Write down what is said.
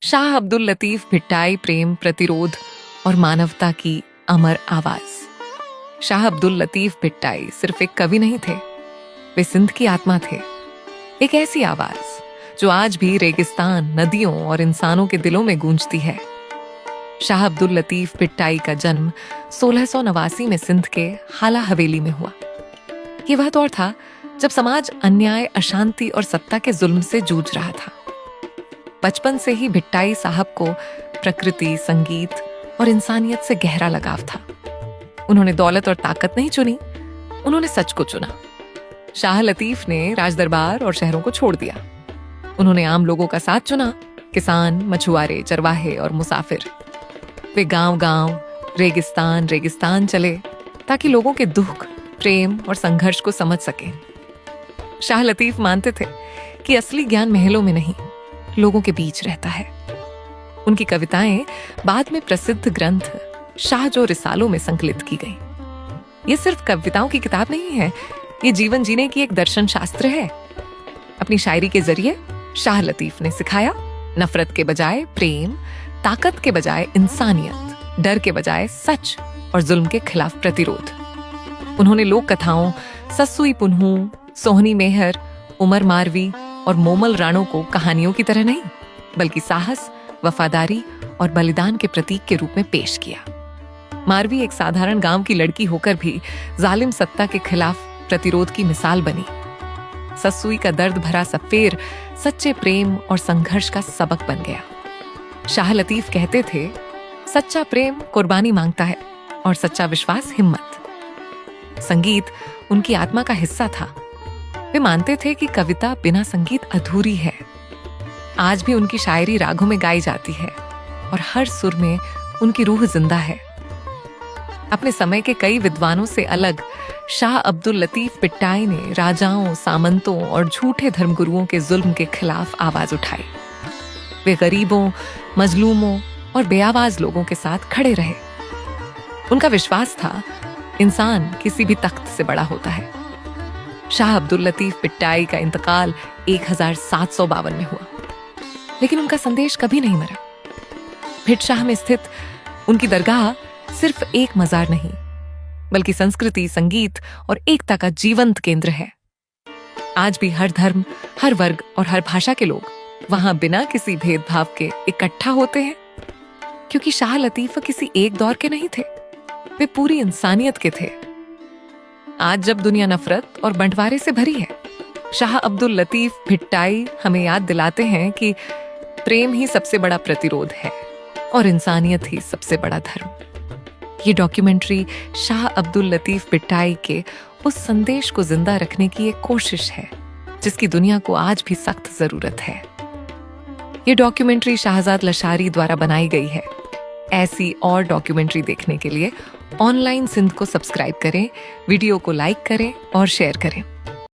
शाह अब्दुल लतीफ भिट्टाई प्रेम, प्रतिरोध और मानवता की अमर आवाज। शाह अब्दुल लतीफ भिट्टाई सिर्फ एक कवि नहीं थे, वे सिंध की आत्मा थे। एक ऐसी आवाज जो आज भी रेगिस्तान, नदियों और इंसानों के दिलों में गूंजती है। शाह अब्दुल लतीफ भिट्टाई का जन्म 1689 में सिंध के हाला हवेली में हुआ। ये वह दौर था जब समाज अन्याय, अशांति और सत्ता के जुल्म से जूझ रहा था। बचपन से ही भिट्टाई साहब को प्रकृति, संगीत और इंसानियत से गहरा लगाव था। उन्होंने दौलत और ताकत नहीं चुनी, उन्होंने सच को चुना। शाह लतीफ ने राजदरबार और शहरों को छोड़ दिया। उन्होंने आम लोगों का साथ चुना, किसान, मछुआरे, चरवाहे और मुसाफिर। वे गांव-गांव, रेगिस्तान चले ताकि लोगों के दुख, प्रेम और संघर्ष को समझ सकें। शाह लतीफ मानते थे कि असली ज्ञान महलों में नहीं, लोगों के बीच रहता है। उनकी कविताएं बाद में प्रसिद्ध ग्रंथ शाह जो रिसालों में संकलित की गई। ये सिर्फ कविताओं की किताब नहीं है, ये जीवन जीने की एक दर्शन शास्त्र है। अपनी शायरी के जरिए शाह लतीफ ने सिखाया, नफरत के बजाय प्रेम, ताकत के बजाय इंसानियत, डर के बजाय सच और जुल्म के खिलाफ प्रतिरोध। उन्होंने लोक कथाओं सस्सुई पुन्हू, सोहनी मेहर, उमर मारवी और मोमल राणों को कहानियों की तरह नहीं, बल्कि साहस, वफादारी और बलिदान के प्रतीक के रूप में पेश किया। मारवी एक साधारण गांव की लड़की होकर भी जालिम सत्ता के खिलाफ प्रतिरोध की मिसाल बनी। सस्सुई का दर्द भरा सफेर सच्चे प्रेम और संघर्ष का सबक बन गया। शाह लतीफ कहते थे, सच्चा प्रेम कुर्बानी मांगता है और सच्चा विश्वास हिम्मत। संगीत उनकी आत्मा का हिस्सा था। वे मानते थे कि कविता बिना संगीत अधूरी है। आज भी उनकी शायरी रागों में गाई जाती है और हर सुर में उनकी रूह जिंदा है। अपने समय के कई विद्वानों से अलग शाह अब्दुल लतीफ भिट्टाई ने राजाओं, सामंतों और झूठे धर्मगुरुओं के जुल्म के खिलाफ आवाज उठाई। वे गरीबों, मजलूमों और बेआवाज लोगों के साथ खड़े रहे। उनका विश्वास था, इंसान किसी भी तख्त से बड़ा होता है। शाह अब्दुल लतीफ भिट्टाई का इंतकाल 1752 में हुआ, लेकिन उनका संदेश कभी नहीं मरा। भिट शाह में स्थित उनकी दरगाह सिर्फ एक मजार नहीं, बल्कि संस्कृति, संगीत और एकता का जीवंत केंद्र है। आज भी हर धर्म, हर वर्ग और हर भाषा के लोग वहां बिना किसी भेदभाव के इकट्ठा होते हैं, क्योंकि शाह लतीफ किसी एक दौर के नहीं थे, वे पूरी इंसानियत के थे। आज जब दुनिया नफरत और बंटवारे से भरी है, शाह अब्दुल लतीफ भिट्टाई हमें याद दिलाते हैं कि प्रेम ही सबसे बड़ा प्रतिरोध है और इंसानियत ही सबसे बड़ा धर्म। ये डॉक्यूमेंट्री शाह अब्दुल लतीफ भिट्टाई के उस संदेश को जिंदा रखने की एक कोशिश है जिसकी दुनिया को आज भी सख्त जरूरत है। ये डॉक्यूमेंट्री शाहजाद लशारी द्वारा बनाई गई है। ऐसी और डॉक्यूमेंट्री देखने के लिए ऑनलाइन सिंध को सब्सक्राइब करें, वीडियो को लाइक करें और शेयर करें।